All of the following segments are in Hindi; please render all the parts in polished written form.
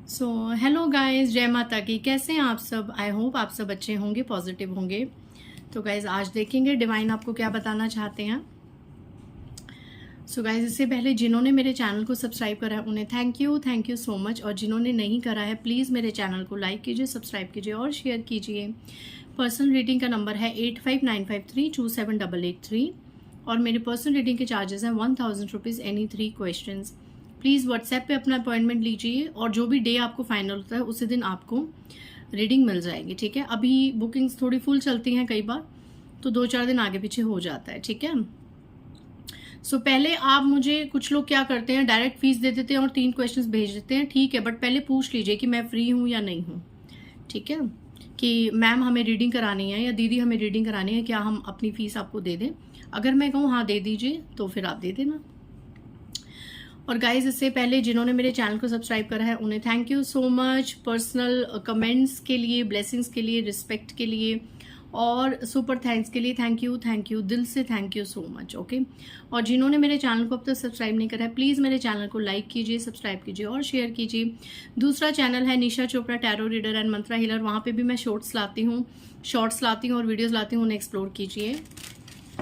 सो हेलो गाइस, जय माता की। कैसे हैं आप सब? आई होप आप सब अच्छे होंगे, पॉजिटिव होंगे। तो गाइस आज देखेंगे डिवाइन आपको क्या बताना चाहते हैं। सो गाइस इससे पहले जिन्होंने मेरे चैनल को सब्सक्राइब करा है उन्हें थैंक यू सो मच। और जिन्होंने नहीं करा है प्लीज़ मेरे चैनल को लाइक कीजिए, सब्सक्राइब कीजिए और शेयर कीजिए। पर्सनल रीडिंग का नंबर है 8595327883 और मेरे पर्सनल रीडिंग के चार्जेस हैं 1000 rupees any 3 question. Please WhatsApp पे अपना अपॉइंटमेंट लीजिए और जो भी डे आपको फाइनल होता है उसी दिन आपको रीडिंग मिल जाएगी, ठीक है। अभी बुकिंग्स थोड़ी फुल चलती हैं कई बार, तो 2-4 दिन आगे पीछे हो जाता है, ठीक है। सो पहले आप मुझे, कुछ लोग क्या करते हैं डायरेक्ट फीस दे देते हैं और 3 क्वेश्चंस भेज देते हैं, ठीक है, बट पहले पूछ लीजिए कि मैं फ्री हूँ या नहीं हूँ, ठीक है, कि मैम हमें रीडिंग करानी है या दीदी हमें रीडिंग करानी है, क्या हम अपनी फीस आपको दे दें। अगर मैं कहूँ हाँ दे दीजिए तो फिर आप दे देना। और गाइज इससे पहले जिन्होंने मेरे चैनल को सब्सक्राइब करा है उन्हें thank you so much, personal comments के लिए, ब्लेसिंग्स के लिए, रिस्पेक्ट के लिए और सुपर थैंक्स के लिए थैंक यू, दिल से thank you so much, okay. और जिन्होंने मेरे चैनल को अब तक सब्सक्राइब नहीं करा है प्लीज़ मेरे चैनल को लाइक कीजिए, सब्सक्राइब कीजिए और शेयर कीजिए। दूसरा चैनल है Nisha Chopra tarot reader and mantra healer, वहाँ पे भी मैं शॉर्ट्स लाती हूँ और वीडियोज़ लाती हूँ, उन्हें एक्सप्लोर कीजिए।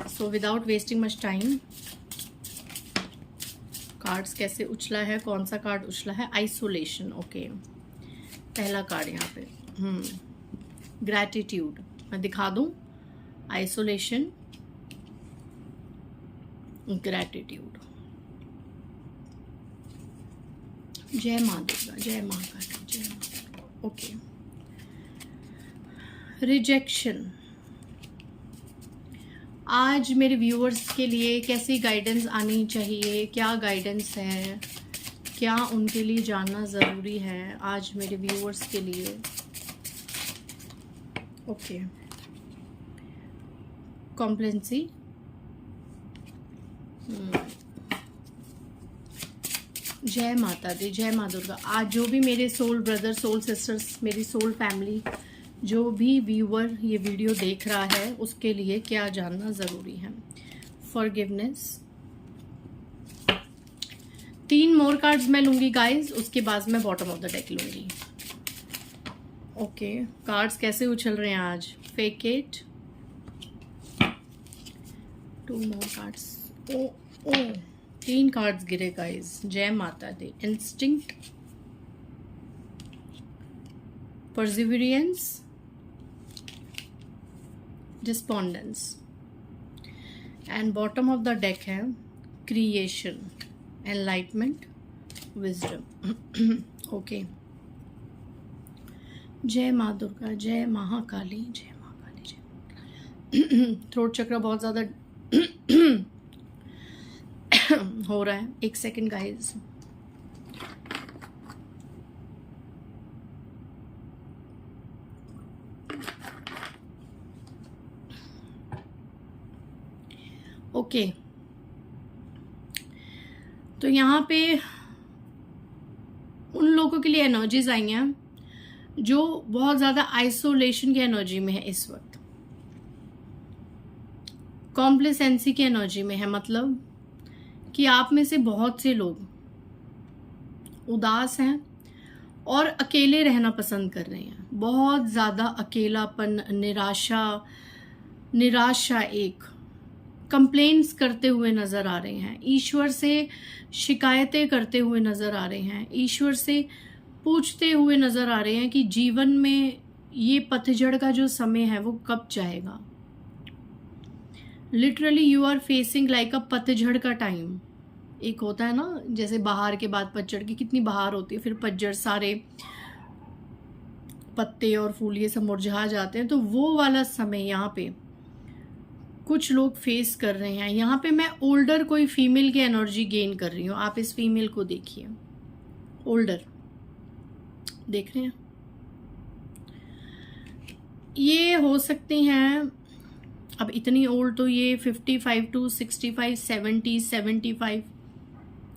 So without wasting much time, cards कैसे उछला है, कौन सा कार्ड उछला है? Isolation, okay. पहला कार्ड यहाँ पे ग्रैटिट्यूड, मैं दिखा दूं। Isolation, gratitude. जय माँ दुर्गा, जय माँ काली, जय माँ, ओके। रिजेक्शन, आज मेरे व्यूअर्स के लिए कैसी गाइडेंस आनी चाहिए, क्या गाइडेंस है, क्या उनके लिए जानना ज़रूरी है आज मेरे व्यूअर्स के लिए, ओके। कॉम्प्लेंसी, जय माता दी, जय माँ दुर्गा। आज जो भी मेरे सोल ब्रदर, सोल सिस्टर्स, मेरी सोल फैमिली, जो भी व्यूअर ये वीडियो देख रहा है उसके लिए क्या जानना ज़रूरी है। फॉरगिवनेस, 3 मोर कार्ड्स मैं लूँगी गाइज, उसके बाद मैं बॉटम ऑफ द डेक लूँगी, ओके। कार्ड्स कैसे उछल रहे हैं आज? Fake it, 2 more cards, oh 3 cards गिरे गाइज, जय माता दी। Instinct, perseverance, despondence and bottom of the deck है क्रिएशन, एनलाइटमेंट, विजडम, ओके। जय माँ दुर्गा, जय महाकाली, जय महाकाली, जय। थ्रोट चक्र बहुत ज़्यादा हो रहा है, 1 सेकेंड गाइज। ओके, तो यहाँ पे उन लोगों के लिए एनर्जीज आई हैं जो बहुत ज़्यादा आइसोलेशन की एनर्जी में है इस वक्त, कॉम्प्लेसेंसी की एनर्जी में है, मतलब कि आप में से बहुत से लोग उदास हैं और अकेले रहना पसंद कर रहे हैं। बहुत ज़्यादा अकेलापन, निराशा एक कंप्लेंट्स करते हुए नज़र आ रहे हैं, ईश्वर से शिकायतें करते हुए नज़र आ रहे हैं, ईश्वर से पूछते हुए नज़र आ रहे हैं कि जीवन में ये पतझड़ का जो समय है वो कब जाएगा। Literally you are facing like a पतझड़ का टाइम। एक होता है ना, जैसे बहार के बाद पतझड़ की कितनी बहार होती है, फिर पतझड़, सारे पत्ते और फूल ये सब मुरझा जाते हैं, तो वो वाला समय यहाँ पे कुछ लोग फेस कर रहे हैं। यहाँ पे मैं ओल्डर कोई फीमेल की एनर्जी गेन कर रही हूँ। आप इस फीमेल को देखिए, ओल्डर देख रहे हैं, ये हो सकती हैं अब इतनी ओल्ड, तो ये 55 to 65, 70, 75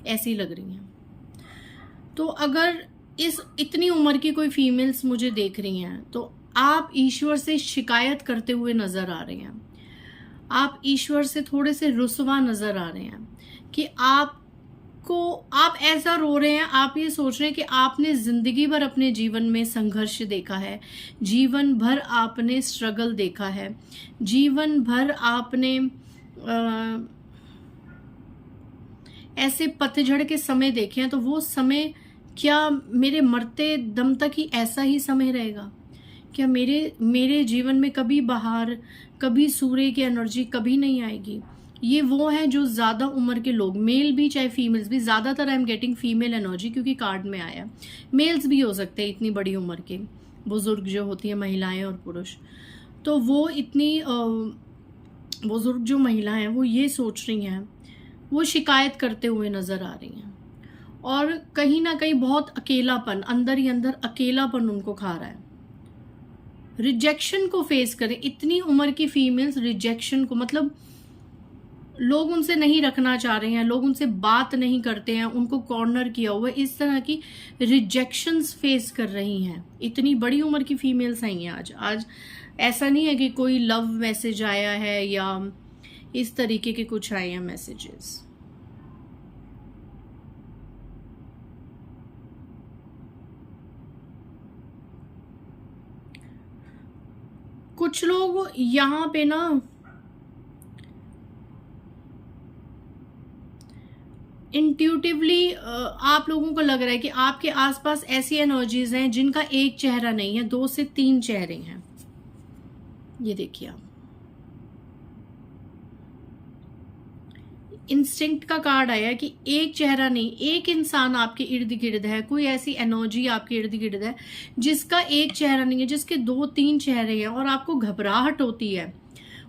ऐसी लग रही हैं। तो अगर इस इतनी उम्र की कोई फीमेल्स मुझे देख रही हैं तो आप ईश्वर से शिकायत करते हुए नजर आ रहे हैं, आप ईश्वर से थोड़े से रुसवा नजर आ रहे हैं कि आप आपको, आप ऐसा रो रहे हैं, आप ये सोच रहे हैं कि आपने जिंदगी भर अपने जीवन में संघर्ष देखा है, जीवन भर आपने स्ट्रगल देखा है, जीवन भर आपने ऐसे पतझड़ के समय देखे हैं, तो वो समय क्या मेरे मरते दम तक ही ऐसा ही समय रहेगा? क्या मेरे जीवन में कभी बहार, कभी सूर्य की एनर्जी कभी नहीं आएगी? ये वो है जो ज़्यादा उम्र के लोग, मेल भी चाहे फीमेल्स भी, ज़्यादातर I am getting female energy क्योंकि कार्ड में आया, मेल्स भी हो सकते हैं इतनी बड़ी उम्र के, बुजुर्ग जो होती हैं महिलाएं और पुरुष। तो वो इतनी बुजुर्ग जो महिलाएं हैं वो ये सोच रही हैं, वो शिकायत करते हुए नज़र आ रही हैं, और कहीं ना कहीं बहुत अकेलापन, अंदर ही अंदर अकेलापन उनको खा रहा है। रिजेक्शन को फेस करें, इतनी उम्र की फीमेल्स रिजेक्शन को, मतलब लोग उनसे नहीं रखना चाह रहे हैं, लोग उनसे बात नहीं करते हैं, उनको कॉर्नर किया हुआ है, इस तरह की रिजेक्शंस फेस कर रही हैं। इतनी बड़ी उम्र की फीमेल्स आई हैं आज ऐसा नहीं है कि कोई लव मैसेज आया है या इस तरीके के कुछ आए हैं मैसेजेस। कुछ लोग यहाँ पे ना इंट्यूटिवली आप लोगों को लग रहा है कि आपके आसपास ऐसी एनर्जीज हैं जिनका एक चेहरा नहीं है, 2 से 3 चेहरे हैं। ये देखिए आप, इंस्टिंक्ट का कार्ड आया कि एक चेहरा नहीं, एक इंसान आपके इर्द गिर्द है, कोई ऐसी एनर्जी आपके इर्द गिर्द है जिसका एक चेहरा नहीं है, जिसके 2-3 चेहरे हैं, और आपको घबराहट होती है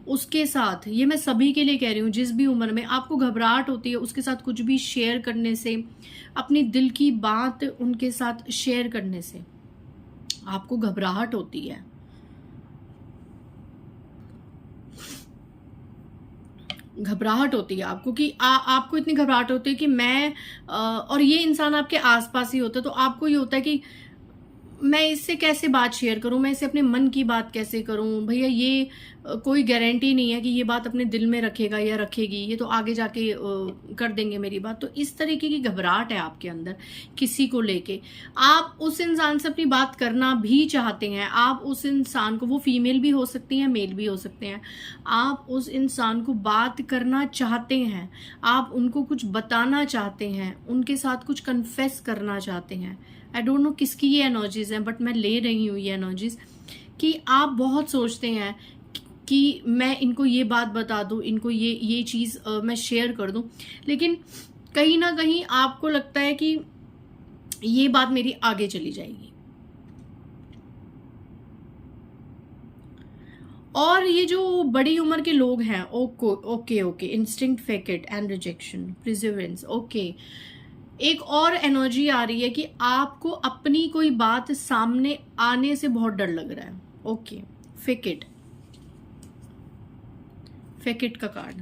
उसके साथ। ये मैं सभी के लिए कह रही हूँ, जिस भी उम्र में आपको घबराहट होती है उसके साथ कुछ भी शेयर करने से, अपनी दिल की बात उनके साथ शेयर करने से आपको घबराहट होती है। घबराहट होती है आपको कि आपको इतनी घबराहट होती है कि मैं और ये इंसान आपके आसपास ही होता है, तो आपको ये होता है कि मैं इससे कैसे बात शेयर करूं, मैं इसे अपने मन की बात कैसे करूं। भैया ये कोई गारंटी नहीं है कि ये बात अपने दिल में रखेगा या रखेगी, ये तो आगे जाके कर देंगे मेरी बात। तो इस तरीके की घबराहट है आपके अंदर किसी को लेके। आप उस इंसान से अपनी बात करना भी चाहते हैं, आप उस इंसान को, वो फीमेल भी हो सकती हैं मेल भी हो सकते हैं, आप उस इंसान को बात करना चाहते हैं, आप उनको कुछ बताना चाहते हैं, उनके साथ कुछ कन्फेस करना चाहते हैं। आई डोंट नो किसकी ये एनर्जीज हैं, बट मैं ले रही हूँ ये एनर्जीज कि आप बहुत सोचते हैं कि मैं इनको ये बात बता दूं, इनको ये चीज़ मैं शेयर कर दूं, लेकिन कहीं ना कहीं आपको लगता है कि ये बात मेरी आगे चली जाएगी। और ये जो बड़ी उम्र के लोग हैं, okay, instinct, fake it and rejection, प्रिजर्वेंस, okay. एक और एनर्जी आ रही है कि आपको अपनी कोई बात सामने आने से बहुत डर लग रहा है। ओके, फेक इट का card,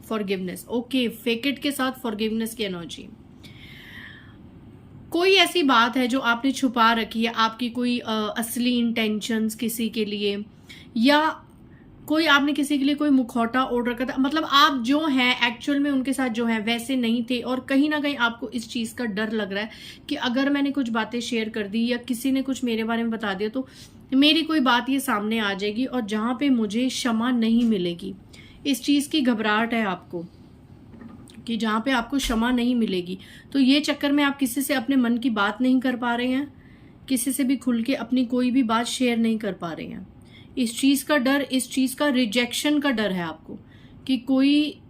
forgiveness. Okay, fake it के साथ फॉरगिवनेस की एनर्जी। कोई ऐसी बात है जो आपने छुपा रखी है, आपकी कोई असली इंटेंशंस किसी के लिए, या कोई आपने किसी के लिए कोई मुखौटा ओढ़ रखा था, मतलब आप जो हैं एक्चुअल में उनके साथ जो है वैसे नहीं थे, और कहीं ना कहीं आपको इस चीज़ का डर लग रहा है कि अगर मैंने कुछ बातें शेयर कर दी या किसी ने कुछ मेरे बारे में बता दिया तो मेरी कोई बात ये सामने आ जाएगी और जहाँ पे मुझे क्षमा नहीं मिलेगी। इस चीज़ की घबराहट है आपको कि जहाँ पे आपको क्षमा नहीं मिलेगी, तो ये चक्कर में आप किसी से अपने मन की बात नहीं कर पा रहे हैं, किसी से भी खुल के अपनी कोई भी बात शेयर नहीं कर पा रहे हैं। इस चीज़ का डर, इस चीज़ का रिजेक्शन का डर है आपको कि कोई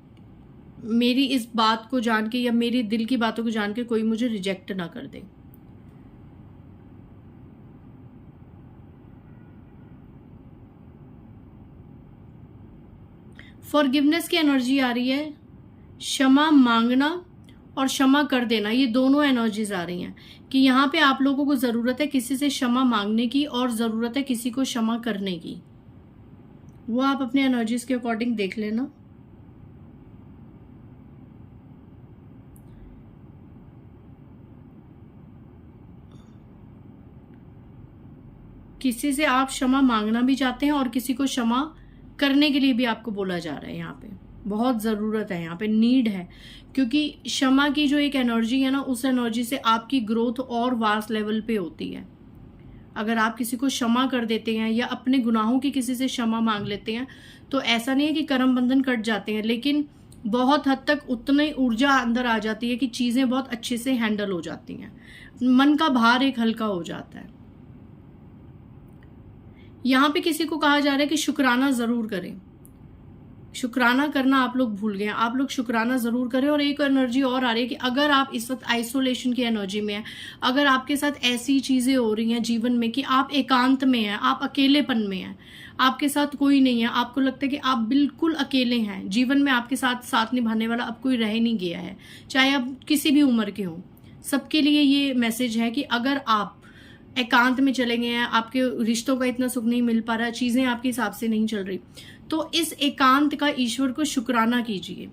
मेरी इस बात को जान के या मेरी दिल की बातों को जान के कोई मुझे रिजेक्ट ना कर दे। फॉरगिवनेस की एनर्जी आ रही है, क्षमा मांगना और क्षमा कर देना, ये दोनों एनर्जीज आ रही हैं कि यहाँ पे आप लोगों को ज़रूरत है किसी से क्षमा मांगने की और ज़रूरत है किसी को क्षमा करने की। वो आप अपने एनर्जीज के अकॉर्डिंग देख लेना। किसी से आप क्षमा मांगना भी चाहते हैं और किसी को क्षमा करने के लिए भी आपको बोला जा रहा है यहाँ पे। बहुत ज़रूरत है यहाँ पे, नीड है, क्योंकि क्षमा की जो एक एनर्जी है ना, उस एनर्जी से आपकी ग्रोथ और वास्ट लेवल पे होती है। अगर आप किसी को क्षमा कर देते हैं या अपने गुनाहों की किसी से क्षमा मांग लेते हैं तो ऐसा नहीं है कि कर्म बंधन कट जाते हैं, लेकिन बहुत हद तक उतनी ऊर्जा अंदर आ जाती है कि चीज़ें बहुत अच्छे से हैंडल हो जाती हैं, मन का भार एक हल्का हो जाता है। यहाँ पे किसी को कहा जा रहा है कि शुक्राना ज़रूर करें। शुक्राना करना आप लोग भूल गए, आप लोग शुक्राना ज़रूर करें। और एक एनर्जी और आ रही है कि अगर आप इस वक्त आइसोलेशन की एनर्जी में हैं, अगर आपके साथ ऐसी चीज़ें हो रही हैं जीवन में कि आप एकांत में हैं, आप अकेलेपन में हैं, आपके साथ कोई नहीं है, आपको लगता है कि आप बिल्कुल अकेले हैं, जीवन में आपके साथ साथ निभाने वाला अब कोई रह नहीं गया है, चाहे आप किसी भी उम्र के हों, सबके लिए ये मैसेज है कि अगर आप एकांत में चले गए हैं, आपके रिश्तों का इतना सुख नहीं मिल पा रहा, चीज़ें आपके हिसाब से नहीं चल रही, तो इस एकांत का ईश्वर को शुक्राना कीजिए,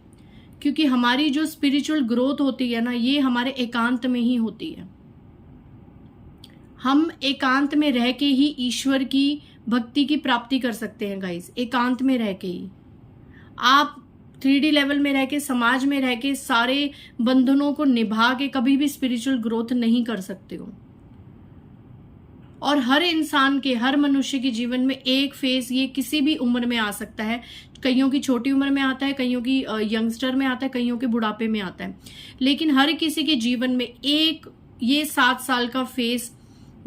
क्योंकि हमारी जो स्पिरिचुअल ग्रोथ होती है ना, ये हमारे एकांत में ही होती है। हम एकांत में रह के ही ईश्वर की भक्ति की प्राप्ति कर सकते हैं गाइस, एकांत में रह के ही। आप 3D लेवल में रह के, समाज में रह के, सारे बंधनों को निभा के कभी भी स्पिरिचुअल ग्रोथ नहीं कर सकते हो। और हर इंसान के, हर मनुष्य के जीवन में एक फेज ये किसी भी उम्र में आ सकता है। कईयों की छोटी उम्र में आता है, कईयों की यंगस्टर में आता है, कईयों के बुढ़ापे में आता है, लेकिन हर किसी के जीवन में एक ये 7 साल का फेज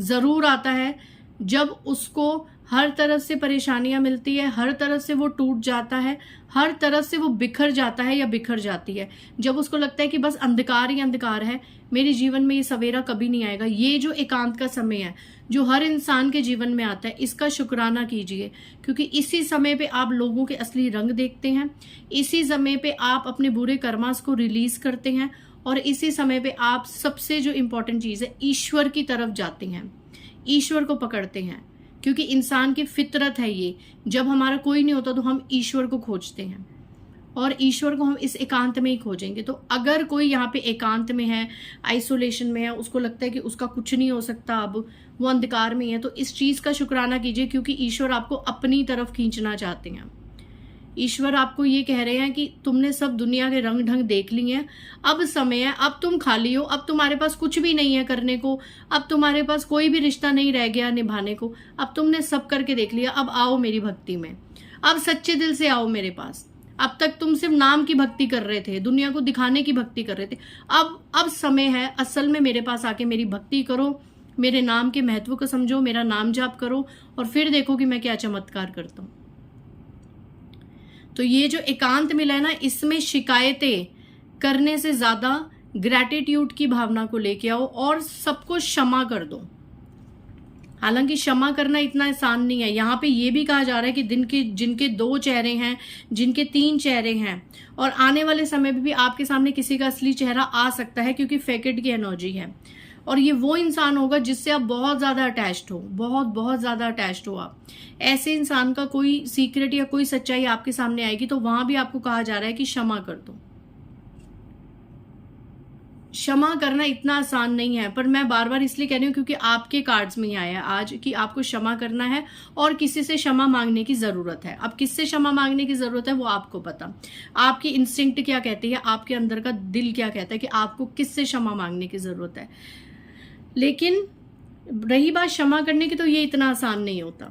जरूर आता है जब उसको हर तरफ से परेशानियां मिलती है, हर तरफ से वो टूट जाता है, हर तरफ से वो बिखर जाता है या बिखर जाती है, जब उसको लगता है कि बस अंधकार ही अंधकार है, मेरे जीवन में ये सवेरा कभी नहीं आएगा। ये जो एकांत का समय है जो हर इंसान के जीवन में आता है, इसका शुक्राना कीजिए, क्योंकि इसी समय पे आप लोगों के असली रंग देखते हैं, इसी समय पे आप अपने बुरे कर्मास को रिलीज करते हैं, और इसी समय पे आप सबसे जो इम्पोर्टेंट चीज है ईश्वर की तरफ जाते हैं, ईश्वर को पकड़ते हैं, क्योंकि इंसान की फितरत है ये, जब हमारा कोई नहीं होता तो हम ईश्वर को खोजते हैं, और ईश्वर को हम इस एकांत में ही खोजेंगे। तो अगर कोई यहाँ पे एकांत में है, आइसोलेशन में है, उसको लगता है कि उसका कुछ नहीं हो सकता, अब वो अंधकार में है, तो इस चीज का शुक्राना कीजिए, क्योंकि ईश्वर आपको अपनी तरफ खींचना चाहते हैं। ईश्वर आपको ये कह रहे हैं कि तुमने सब दुनिया के रंग ढंग देख लिए हैं, अब समय है, अब तुम खाली हो, अब तुम्हारे पास कुछ भी नहीं है करने को, अब तुम्हारे पास कोई भी रिश्ता नहीं रह गया निभाने को, अब तुमने सब करके देख लिया, अब आओ मेरी भक्ति में, अब सच्चे दिल से आओ मेरे पास। अब तक तुम सिर्फ नाम की भक्ति कर रहे थे, दुनिया को दिखाने की भक्ति कर रहे थे, अब समय है असल में मेरे पास आके मेरी भक्ति करो, मेरे नाम के महत्व को समझो, मेरा नाम जाप करो, और फिर देखो कि मैं क्या चमत्कार करता हूं। तो ये जो एकांत मिला है ना, इसमें शिकायतें करने से ज्यादा ग्रैटिट्यूड की भावना को लेके आओ और सबको क्षमा कर दो। हालांकि क्षमा करना इतना आसान नहीं है, यहाँ पे ये भी कहा जा रहा है कि जिनके 2 चेहरे हैं, जिनके 3 चेहरे हैं, और आने वाले समय में भी आपके सामने किसी का असली चेहरा आ सकता है, क्योंकि फेकेड की एनर्जी है, और ये वो इंसान होगा जिससे आप बहुत ज्यादा अटैच्ड हो, बहुत ज्यादा अटैच्ड हो आप। ऐसे इंसान का कोई सीक्रेट या कोई सच्चाई आपके सामने आएगी, तो वहां भी आपको कहा जा रहा है कि क्षमा कर दो। क्षमा करना इतना आसान नहीं है, पर मैं बार बार इसलिए कह रही हूँ क्योंकि आपके कार्ड्स में ही आया है आज कि आपको क्षमा करना है और किसी से क्षमा मांगने की जरूरत है। अब किससे क्षमा मांगने की जरूरत है वो आपको पता, आपकी इंस्टिंक्ट क्या कहती है, आपके अंदर का दिल क्या कहता है कि आपको किससे क्षमा मांगने की जरूरत है। लेकिन रही बात क्षमा करने की, तो ये इतना आसान नहीं होता,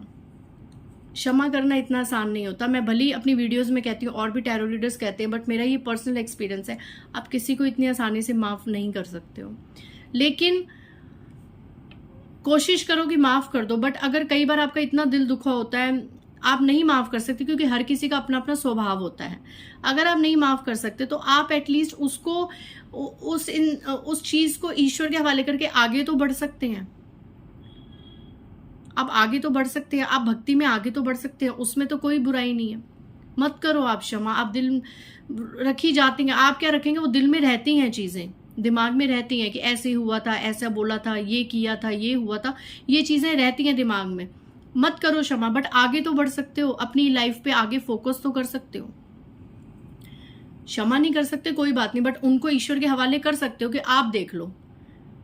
क्षमा करना इतना आसान नहीं होता। मैं भले ही अपनी वीडियोस में कहती हूँ और भी टैरो रीडर्स कहते हैं, बट मेरा ये पर्सनल एक्सपीरियंस है, आप किसी को इतनी आसानी से माफ नहीं कर सकते हो, लेकिन कोशिश करो कि माफ कर दो। बट अगर कई बार आपका इतना दिल दुखा होता है, आप नहीं माफ कर सकते, क्योंकि हर किसी का अपना अपना स्वभाव होता है। अगर आप नहीं माफ कर सकते तो आप एटलीस्ट उसको उस चीज को ईश्वर के हवाले करके आगे तो बढ़ सकते हैं। आप आगे तो बढ़ सकते हैं, आप भक्ति में आगे तो बढ़ सकते हैं, उसमें तो कोई बुराई नहीं है। मत करो आप क्षमा, आप दिल रखी जाती हैं, आप क्या रखेंगे, वो दिल में रहती हैं, चीजें दिमाग में रहती हैं कि ऐसे हुआ था, ऐसा बोला था, ये किया था, ये हुआ था, ये चीजें रहती हैं दिमाग में। मत करो क्षमा, बट आगे तो बढ़ सकते हो, अपनी लाइफ पे आगे फोकस तो कर सकते हो। क्षमा नहीं कर सकते कोई बात नहीं, बट उनको ईश्वर के हवाले कर सकते हो कि आप देख लो,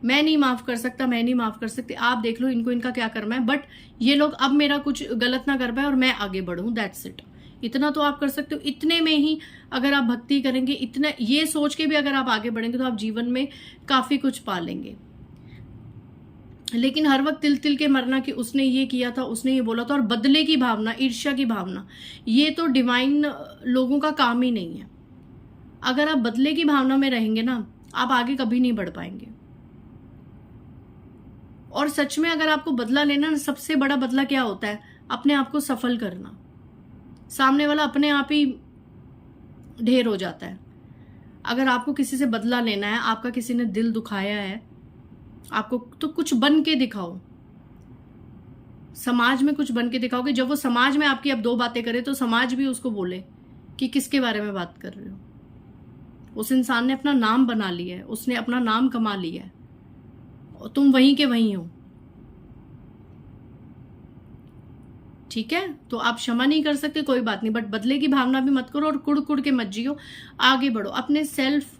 मैं नहीं माफ कर सकता, मैं नहीं माफ कर सकती, आप देख लो इनको इनका क्या करना है, बट ये लोग अब मेरा कुछ गलत ना कर पाए और मैं आगे बढ़ूं, दैट्स इट। इतना तो आप कर सकते हो। इतने में ही अगर आप भक्ति करेंगे, इतना ये सोच के भी अगर आप आगे बढ़ेंगे तो आप जीवन में काफी कुछ पा लेंगे। लेकिन हर वक्त तिल तिल के मरना कि उसने ये किया था, उसने ये बोला था, और बदले की भावना, ईर्ष्या की भावना, ये तो डिवाइन लोगों का काम ही नहीं है। अगर आप बदले की भावना में रहेंगे ना, आप आगे कभी नहीं बढ़ पाएंगे। और सच में अगर आपको बदला लेना, सबसे बड़ा बदला क्या होता है? अपने आप को सफल करना। सामने वाला अपने आप ही ढेर हो जाता है। अगर आपको किसी से बदला लेना है, आपका किसी ने दिल दुखाया है आपको, तो कुछ बन के दिखाओ। समाज में कुछ बन के दिखाओगे। जब वो समाज में आपकी अब 2 बातें करे तो समाज भी उसको बोले कि किसके बारे में बात कर रहे हो। उस इंसान ने अपना नाम बना लिया है, उसने अपना नाम कमा लिया है, और तुम वहीं के वहीं हो। ठीक है, तो आप क्षमा नहीं कर सकते, कोई बात नहीं, बट बदले की भावना भी मत करो और कुड़ कुड़ के मत जियो। आगे बढ़ो, अपने सेल्फ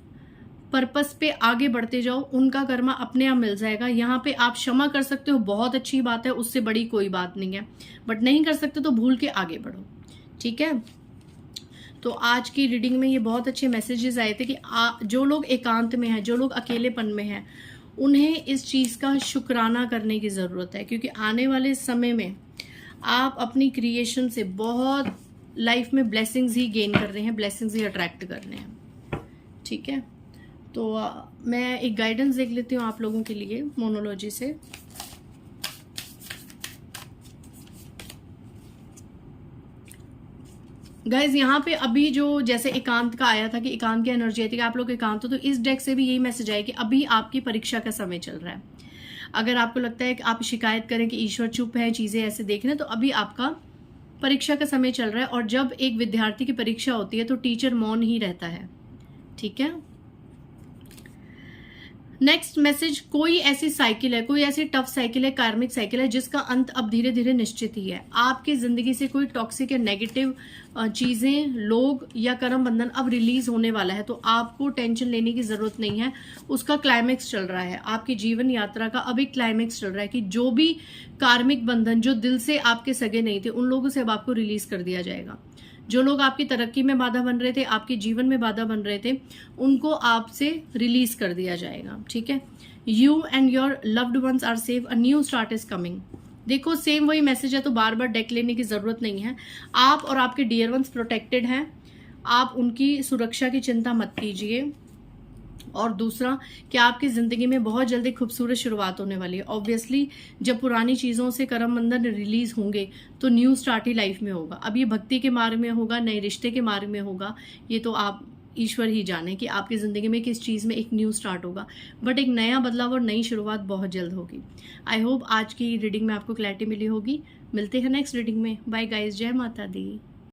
पर्पस पे आगे बढ़ते जाओ। उनका कर्मा अपने आप मिल जाएगा। यहाँ पे आप क्षमा कर सकते हो, बहुत अच्छी बात है, उससे बड़ी कोई बात नहीं है। बट नहीं कर सकते तो भूल के आगे बढ़ो। ठीक है, तो आज की रीडिंग में ये बहुत अच्छे मैसेजेस आए थे कि जो लोग एकांत में हैं, जो लोग अकेलेपन में हैं, उन्हें इस चीज का शुक्राना करने की जरूरत है, क्योंकि आने वाले समय में आप अपनी क्रिएशन से बहुत लाइफ में ब्लेसिंग्स ही गेन कर रहे हैं, ब्लेसिंग्स ही अट्रैक्ट कर रहे हैं। ठीक है, तो मैं एक गाइडेंस देख लेती हूँ आप लोगों के लिए मोनोलॉजी से। गाइज यहाँ पे अभी जो जैसे एकांत का आया था कि एकांत की एनर्जी आई थी कि आप लोग एकांत हो, तो इस डेक से भी यही मैसेज आया कि अभी आपकी परीक्षा का समय चल रहा है। अगर आपको लगता है कि आप शिकायत करें कि ईश्वर चुप है, चीजें ऐसे देख रहे हैं, तो अभी आपका परीक्षा का समय चल रहा है। और जब एक विद्यार्थी की परीक्षा होती है तो टीचर मौन ही रहता है। ठीक है, नेक्स्ट मैसेज, कोई ऐसी साइकिल है, कोई ऐसी टफ साइकिल है, कार्मिक साइकिल है, जिसका अंत अब धीरे धीरे निश्चित ही है। आपकी जिंदगी से कोई टॉक्सिक या नेगेटिव चीजें, लोग या कर्म बंधन अब रिलीज होने वाला है, तो आपको टेंशन लेने की जरूरत नहीं है। उसका क्लाइमेक्स चल रहा है, आपकी जीवन यात्रा का अब एक क्लाइमेक्स चल रहा है कि जो भी कार्मिक बंधन, जो दिल से आपके सगे नहीं थे, उन लोगों से अब आपको रिलीज कर दिया जाएगा। जो लोग आपकी तरक्की में बाधा बन रहे थे, आपके जीवन में बाधा बन रहे थे, उनको आपसे रिलीज कर दिया जाएगा। ठीक है, you and your loved ones are safe, a new start is coming. देखो सेम वही मैसेज है, तो बार बार डेक लेने की जरूरत नहीं है। आप और आपके डियर वंस प्रोटेक्टेड हैं, आप उनकी सुरक्षा की चिंता मत कीजिए। और दूसरा कि आपकी जिंदगी में बहुत जल्दी खूबसूरत शुरुआत होने वाली है। ऑब्वियसली जब पुरानी चीजों से कर्म बंधन रिलीज होंगे तो न्यू स्टार्ट ही लाइफ में होगा। अब ये भक्ति के मार्ग में होगा, नए रिश्ते के मार्ग में होगा, ये तो आप ईश्वर ही जाने कि आपकी जिंदगी में किस चीज में एक न्यू स्टार्ट होगा। बट एक नया बदलाव और नई शुरुआत बहुत जल्द होगी। आई होप आज की रीडिंग में आपको क्लैरिटी मिली होगी। मिलते हैं नेक्स्ट रीडिंग में। बाय गाइस, जय माता दी।